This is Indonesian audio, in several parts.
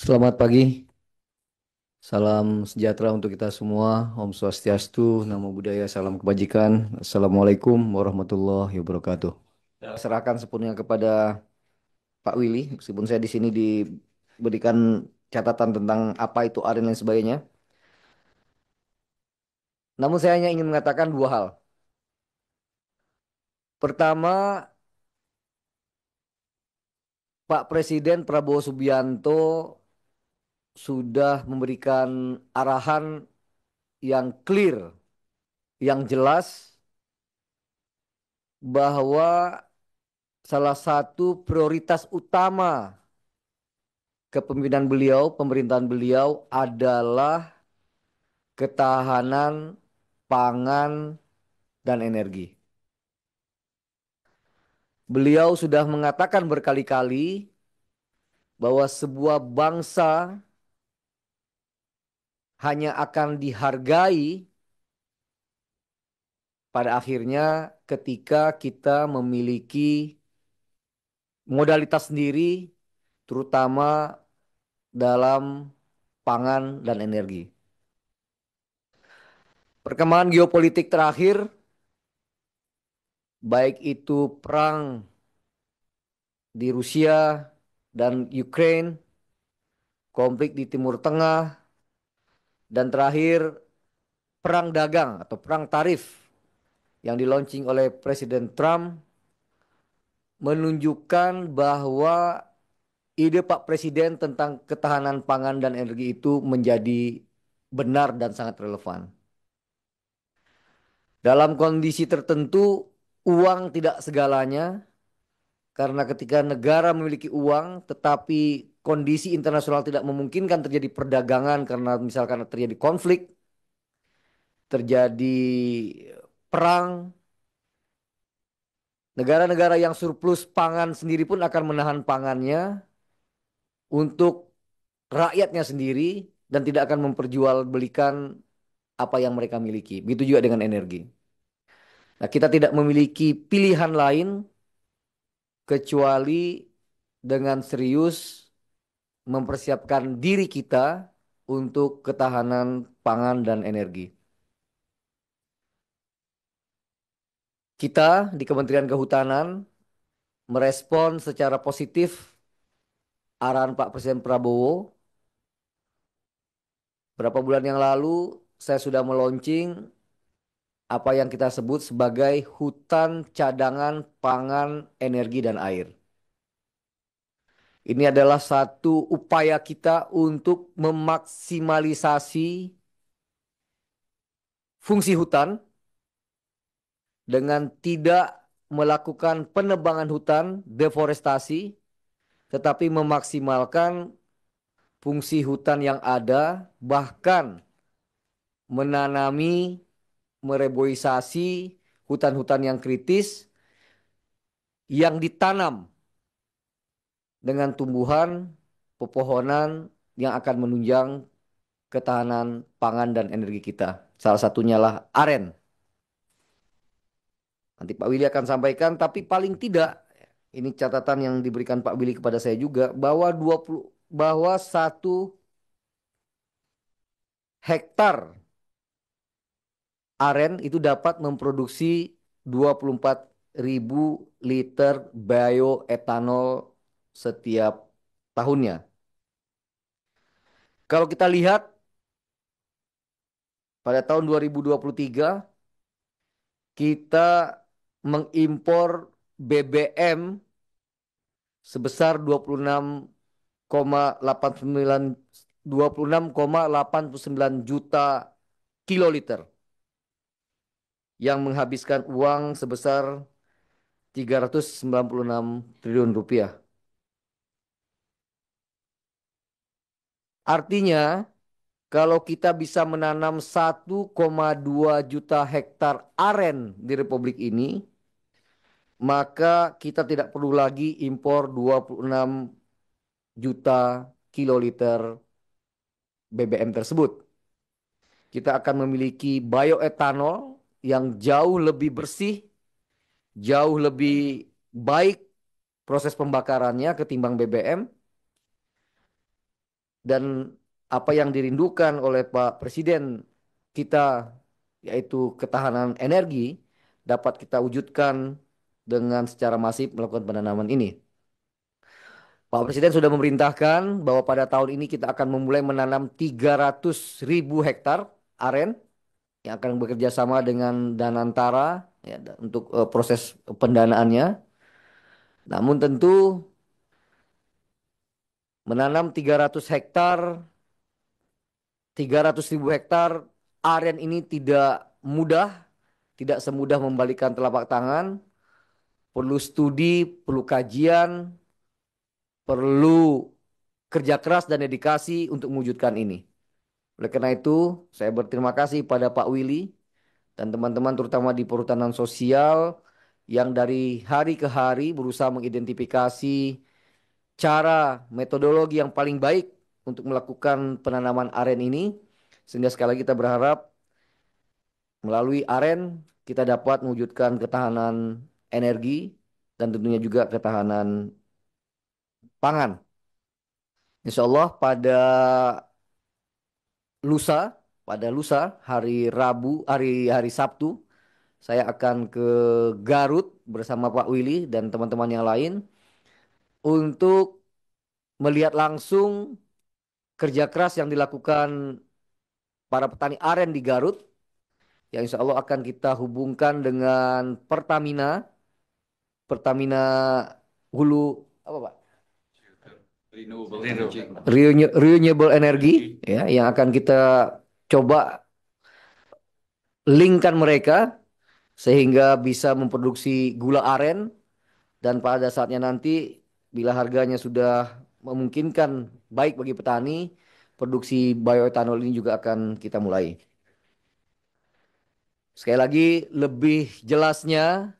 Selamat pagi, salam sejahtera untuk kita semua. Om Swastiastu, Namo Buddhaya, salam kebajikan. Assalamualaikum warahmatullahi wabarakatuh. Saya serahkan sepenuhnya kepada Pak Willy, meskipun saya di sini diberikan catatan tentang apa itu aren dan sebagainya. Namun saya hanya ingin mengatakan dua hal. Pertama, Pak Presiden Prabowo Subianto sudah memberikan arahan yang clear, yang jelas bahwa salah satu prioritas utama kepemimpinan beliau, pemerintahan beliau adalah ketahanan pangan dan energi. Beliau sudah mengatakan berkali-kali bahwa sebuah bangsa hanya akan dihargai pada akhirnya ketika kita memiliki modalitas sendiri, terutama dalam pangan dan energi. Perkembangan geopolitik terakhir, baik itu perang di Rusia dan Ukraine, konflik di Timur Tengah, dan terakhir perang dagang atau perang tarif yang dilaunching oleh Presiden Trump menunjukkan bahwa ide Pak Presiden tentang ketahanan pangan dan energi itu menjadi benar dan sangat relevan. Dalam kondisi tertentu, uang tidak segalanya, karena ketika negara memiliki uang, tetapi kondisi internasional tidak memungkinkan terjadi perdagangan karena misalkan terjadi konflik, terjadi perang, negara-negara yang surplus pangan sendiri pun akan menahan pangannya untuk rakyatnya sendiri dan tidak akan memperjualbelikan apa yang mereka miliki. Begitu juga dengan energi. Nah, kita tidak memiliki pilihan lain kecuali dengan serius mempersiapkan diri kita untuk ketahanan pangan dan energi. Kita di Kementerian Kehutanan merespon secara positif arahan Pak Presiden Prabowo. Berapa bulan yang lalu saya sudah meluncing apa yang kita sebut sebagai hutan cadangan pangan, energi, dan air. Ini adalah satu upaya kita untuk memaksimalisasi fungsi hutan dengan tidak melakukan penebangan hutan, deforestasi, tetapi memaksimalkan fungsi hutan yang ada, bahkan menanami, mereboisasi hutan-hutan yang kritis yang ditanam dengan tumbuhan, pepohonan yang akan menunjang ketahanan pangan dan energi kita. Salah satunya lah aren. Nanti Pak Willy akan sampaikan, tapi paling tidak ini catatan yang diberikan Pak Willy kepada saya juga bahwa 1 hektar aren itu dapat memproduksi 24.000 liter bioetanol setiap tahunnya. Kalau kita lihat pada tahun 2023 kita mengimpor BBM sebesar 26,89 juta kiloliter yang menghabiskan uang sebesar 396 triliun rupiah. Artinya, kalau kita bisa menanam 1,2 juta hektar aren di Republik ini, maka kita tidak perlu lagi impor 26 juta kiloliter BBM tersebut. Kita akan memiliki bioetanol yang jauh lebih bersih, jauh lebih baik proses pembakarannya ketimbang BBM. dan apa yang dirindukan oleh Pak Presiden kita, yaitu ketahanan energi, dapat kita wujudkan dengan secara masif melakukan penanaman ini. Pak Presiden sudah memerintahkan bahwa pada tahun ini kita akan memulai menanam 300.000 hektar aren yang akan bekerja sama dengan Danantara ya, untuk proses pendanaannya. Namun tentu menanam 300.000 hektar aren ini tidak mudah, tidak semudah membalikkan telapak tangan, perlu studi, perlu kajian, perlu kerja keras dan dedikasi untuk mewujudkan ini. Oleh karena itu, saya berterima kasih pada Pak Willy dan teman-teman terutama di perhutanan sosial yang dari hari ke hari berusaha mengidentifikasi cara metodologi yang paling baik untuk melakukan penanaman aren ini. Sehingga sekali lagi kita berharap melalui aren kita dapat mewujudkan ketahanan energi dan tentunya juga ketahanan pangan. Insya Allah lusa, pada lusa hari Rabu, hari Sabtu, saya akan ke Garut bersama Pak Willy dan teman-teman yang lain untuk melihat langsung kerja keras yang dilakukan para petani aren di Garut, yang insya Allah akan kita hubungkan dengan Pertamina, Pertamina Hulu apa Pak? Renewable Energy ya, yang akan kita coba linkkan mereka sehingga bisa memproduksi gula aren dan pada saatnya nanti bila harganya sudah memungkinkan baik bagi petani, produksi bioetanol ini juga akan kita mulai. Sekali lagi lebih jelasnya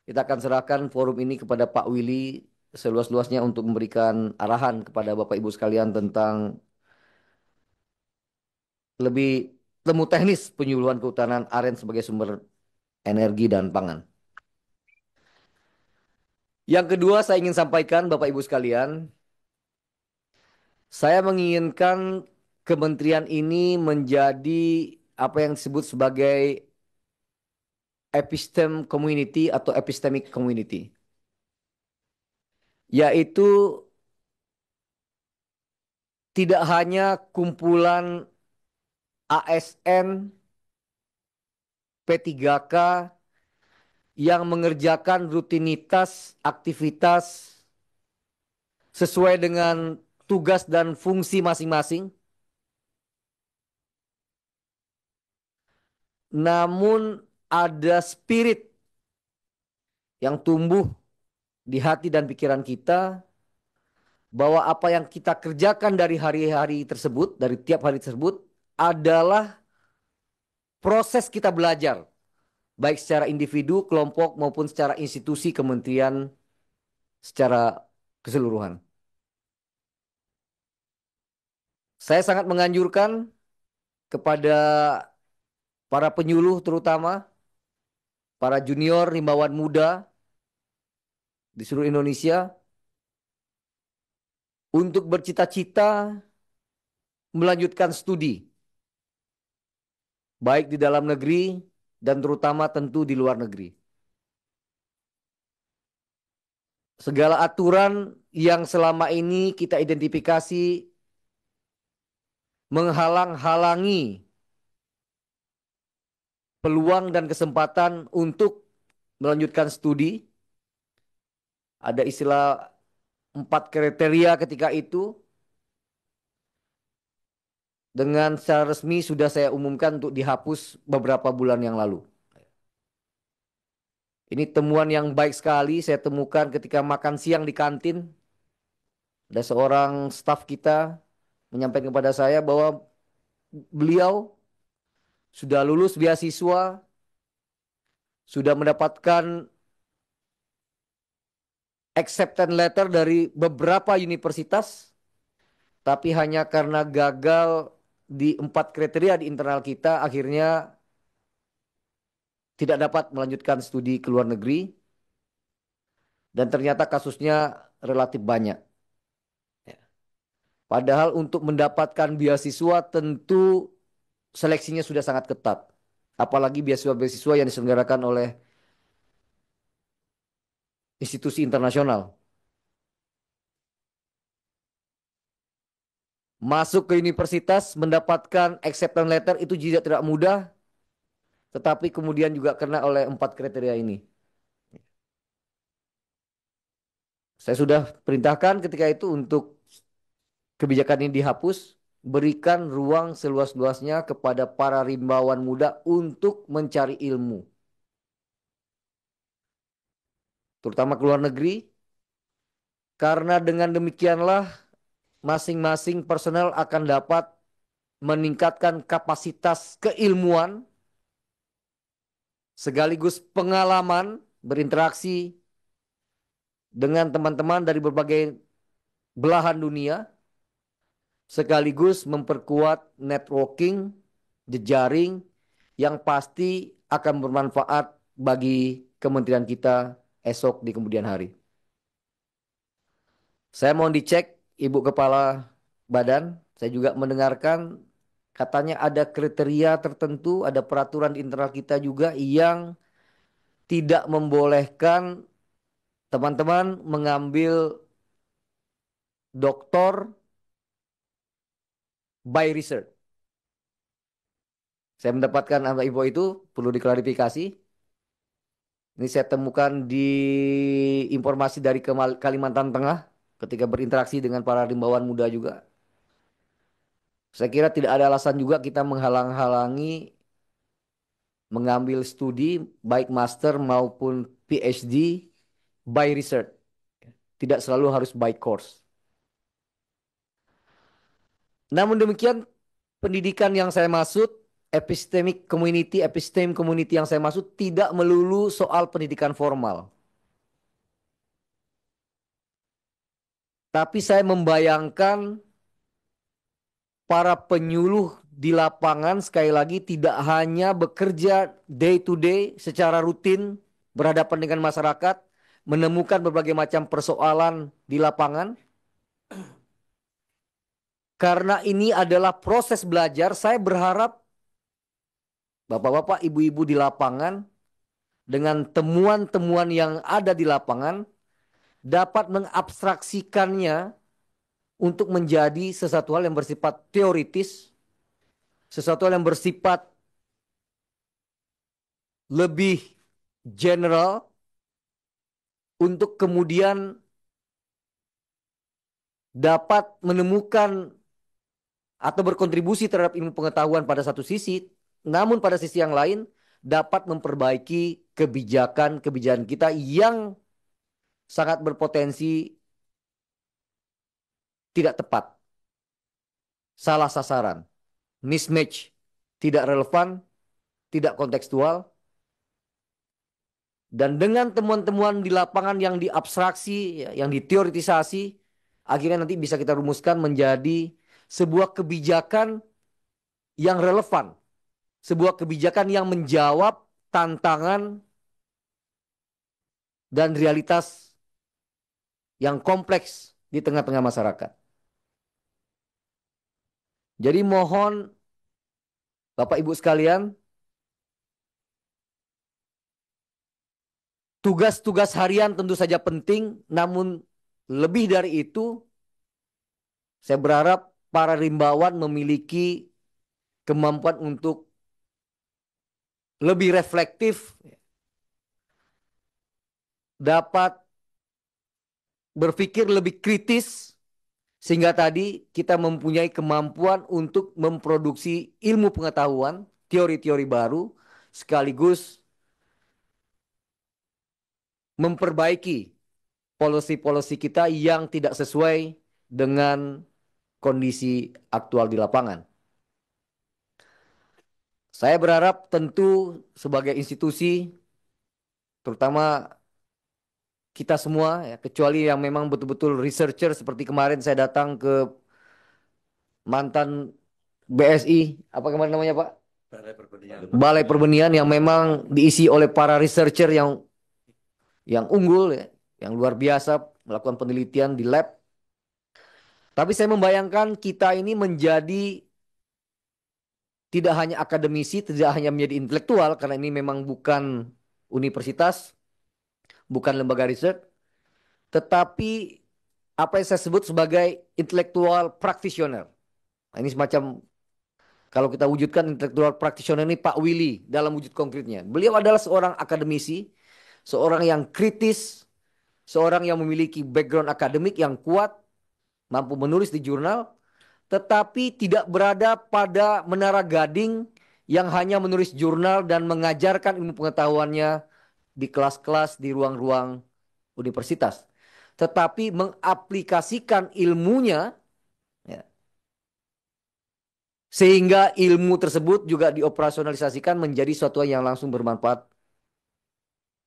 kita akan serahkan forum ini kepada Pak Willy seluas-luasnya untuk memberikan arahan kepada Bapak Ibu sekalian tentang lebih temu teknis penyuluhan kehutanan aren sebagai sumber energi dan pangan. Yang kedua saya ingin sampaikan Bapak Ibu sekalian, saya menginginkan kementerian ini menjadi apa yang disebut sebagai episteme community atau epistemic community. Yaitu tidak hanya kumpulan ASN, P3K yang mengerjakan rutinitas aktivitas sesuai dengan tugas dan fungsi masing-masing, namun ada spirit yang tumbuh di hati dan pikiran kita bahwa apa yang kita kerjakan dari hari-hari tersebut, dari tiap hari tersebut adalah proses kita belajar, baik secara individu, kelompok maupun secara institusi kementerian secara keseluruhan. Saya sangat menganjurkan kepada para penyuluh terutama para junior himbauan muda di seluruh Indonesia untuk bercita-cita melanjutkan studi baik di dalam negeri dan terutama tentu di luar negeri. Segala aturan yang selama ini kita identifikasi menghalang-halangi peluang dan kesempatan untuk melanjutkan studi. Ada istilah 4 kriteria ketika itu. Dengan secara resmi sudah saya umumkan untuk dihapus beberapa bulan yang lalu. Ini temuan yang baik sekali saya temukan ketika makan siang di kantin. Ada seorang staf kita menyampaikan kepada saya bahwa beliau sudah lulus beasiswa, sudah mendapatkan acceptance letter dari beberapa universitas, tapi hanya karena gagal di 4 kriteria di internal kita, akhirnya tidak dapat melanjutkan studi ke luar negeri. Dan ternyata kasusnya relatif banyak. Padahal untuk mendapatkan beasiswa tentu seleksinya sudah sangat ketat. Apalagi beasiswa-beasiswa yang diselenggarakan oleh institusi internasional. Masuk ke universitas, mendapatkan acceptance letter itu juga tidak mudah, tetapi kemudian juga kena oleh 4 kriteria ini. Saya sudah perintahkan ketika itu untuk kebijakan ini dihapus, berikan ruang seluas-luasnya kepada para rimbawan muda untuk mencari ilmu, terutama ke luar negeri, karena dengan demikianlah masing-masing personel akan dapat meningkatkan kapasitas keilmuan sekaligus pengalaman berinteraksi dengan teman-teman dari berbagai belahan dunia, sekaligus memperkuat networking, jejaring yang pasti akan bermanfaat bagi kementerian kita esok di kemudian hari. Saya mohon dicek Ibu Kepala Badan, saya juga mendengarkan katanya ada kriteria tertentu, ada peraturan di internal kita juga yang tidak membolehkan teman-teman mengambil doktor by research. Saya mendapatkan info itu perlu diklarifikasi. Ini saya temukan di informasi dari Kalimantan Tengah ketika berinteraksi dengan para rimbawan muda juga. Saya kira tidak ada alasan juga kita menghalang-halangi mengambil studi baik master maupun PhD by research. Tidak selalu harus by course. Namun demikian, pendidikan yang saya maksud, episteme community yang saya maksud tidak melulu soal pendidikan formal. Tapi saya membayangkan para penyuluh di lapangan sekali lagi tidak hanya bekerja day to day secara rutin berhadapan dengan masyarakat, menemukan berbagai macam persoalan di lapangan. Karena ini adalah proses belajar, saya berharap bapak-bapak, ibu-ibu di lapangan dengan temuan-temuan yang ada di lapangan dapat mengabstraksikannya untuk menjadi sesuatu hal yang bersifat teoritis, sesuatu hal yang bersifat lebih general untuk kemudian dapat menemukan atau berkontribusi terhadap ilmu pengetahuan pada satu sisi, namun pada sisi yang lain dapat memperbaiki kebijakan-kebijakan kita yang sangat berpotensi tidak tepat, salah sasaran, mismatch, tidak relevan, tidak kontekstual. Dan dengan temuan-temuan di lapangan yang diabstraksi, ya, yang diteoritisasi, akhirnya nanti bisa kita rumuskan menjadi sebuah kebijakan yang relevan, sebuah kebijakan yang menjawab tantangan dan realitas yang kompleks di tengah-tengah masyarakat. Jadi mohon Bapak Ibu sekalian, tugas-tugas harian tentu saja penting, namun lebih dari itu, saya berharap para rimbawan memiliki kemampuan untuk lebih reflektif, dapat berpikir lebih kritis, sehingga tadi kita mempunyai kemampuan untuk memproduksi ilmu pengetahuan, teori-teori baru, sekaligus memperbaiki policy-policy kita yang tidak sesuai dengan kondisi aktual di lapangan. Saya berharap tentu sebagai institusi, terutama kita semua, ya, kecuali yang memang betul-betul researcher seperti kemarin saya datang ke mantan BSI, apa kemarin namanya Pak? Balai Perbenihan yang memang diisi oleh para researcher yang unggul, ya, yang luar biasa melakukan penelitian di lab. Tapi saya membayangkan kita ini menjadi tidak hanya akademisi, tidak hanya menjadi intelektual, karena ini memang bukan universitas, bukan lembaga riset, tetapi apa yang saya sebut sebagai intelektual practitioner. Nah, ini semacam kalau kita wujudkan intelektual practitioner ini Pak Willy dalam wujud konkretnya. Beliau adalah seorang akademisi, seorang yang kritis, seorang yang memiliki background akademik yang kuat, mampu menulis di jurnal, tetapi tidak berada pada menara gading yang hanya menulis jurnal dan mengajarkan ilmu pengetahuannya di kelas-kelas, di ruang-ruang universitas. Tetapi mengaplikasikan ilmunya, ya, sehingga ilmu tersebut juga dioperasionalisasikan menjadi sesuatu yang langsung bermanfaat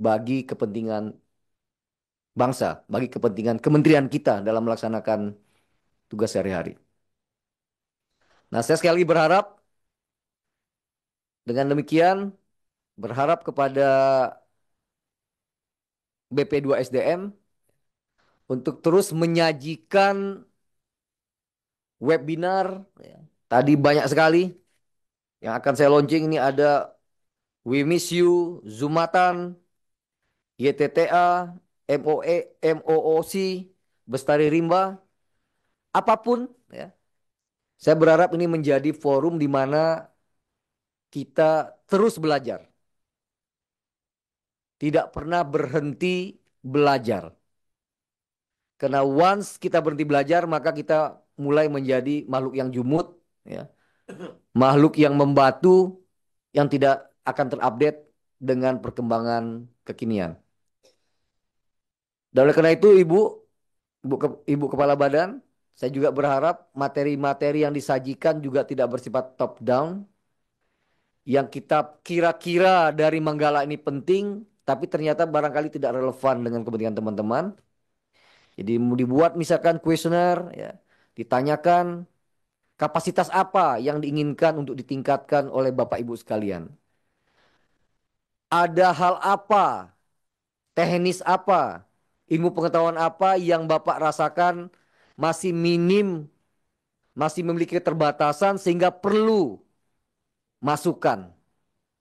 bagi kepentingan bangsa, bagi kepentingan kementerian kita dalam melaksanakan tugas sehari-hari. Nah, saya sekali lagi berharap dengan demikian, berharap kepada BP2 SDM untuk terus menyajikan webinar. Ya. Tadi banyak sekali yang akan saya launching. Ini ada We Miss You, Zumatan, YTTA, MOOC, Bestari Rimba, apapun. Ya. Saya berharap ini menjadi forum di mana kita terus belajar. Tidak pernah berhenti belajar. Karena once kita berhenti belajar, maka kita mulai menjadi makhluk yang jumut, ya. Makhluk yang membatu, yang tidak akan terupdate dengan perkembangan kekinian. Dan oleh karena itu, Ibu Kepala Badan, saya juga berharap materi-materi yang disajikan juga tidak bersifat top down, yang kita kira-kira dari Manggala ini penting, tapi ternyata barangkali tidak relevan dengan kepentingan teman-teman. Jadi mau dibuat misalkan kuesioner, ya, ditanyakan kapasitas apa yang diinginkan untuk ditingkatkan oleh Bapak Ibu sekalian. Ada hal apa, teknis apa, ilmu pengetahuan apa yang Bapak rasakan masih minim, masih memiliki keterbatasan sehingga perlu masukan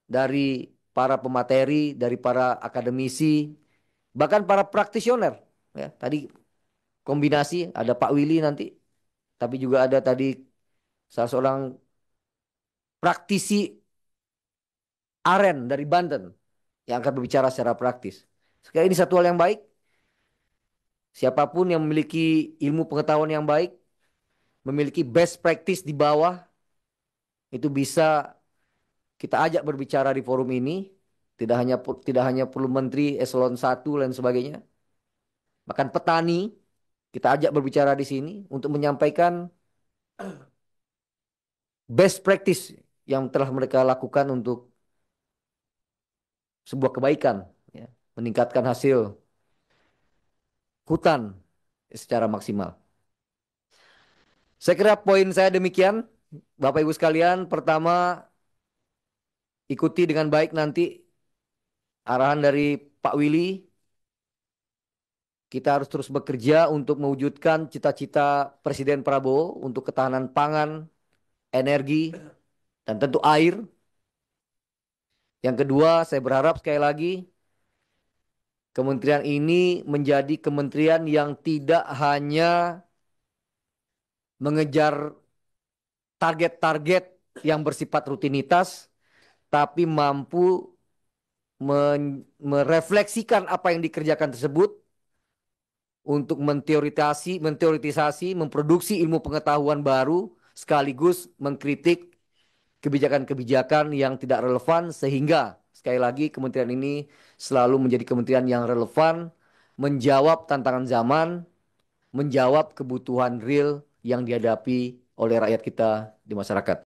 dari para pemateri, dari para akademisi, bahkan para praktisioner. Ya, tadi kombinasi ada Pak Willy nanti, tapi juga ada tadi salah seorang praktisi Aren dari Banten yang akan berbicara secara praktis. Sekali ini satu hal yang baik. Siapapun yang memiliki ilmu pengetahuan yang baik, memiliki best practice di bawah, itu bisa kita ajak berbicara di forum ini. Tidak hanya perlu menteri, eselon 1 dan sebagainya. Bahkan petani, kita ajak berbicara di sini untuk menyampaikan best practice yang telah mereka lakukan untuk sebuah kebaikan, ya, meningkatkan hasil hutan secara maksimal. Saya kira poin saya demikian, Bapak Ibu sekalian. Pertama, ikuti dengan baik nanti arahan dari Pak Willy. Kita harus terus bekerja untuk mewujudkan cita-cita Presiden Prabowo untuk ketahanan pangan, energi, dan tentu air. Yang kedua, saya berharap sekali lagi kementerian ini menjadi kementerian yang tidak hanya mengejar target-target yang bersifat rutinitas, tapi mampu merefleksikan apa yang dikerjakan tersebut untuk menteoritisasi, memproduksi ilmu pengetahuan baru, sekaligus mengkritik kebijakan-kebijakan yang tidak relevan, sehingga sekali lagi kementerian ini selalu menjadi kementerian yang relevan, menjawab tantangan zaman, menjawab kebutuhan real yang dihadapi oleh rakyat kita di masyarakat.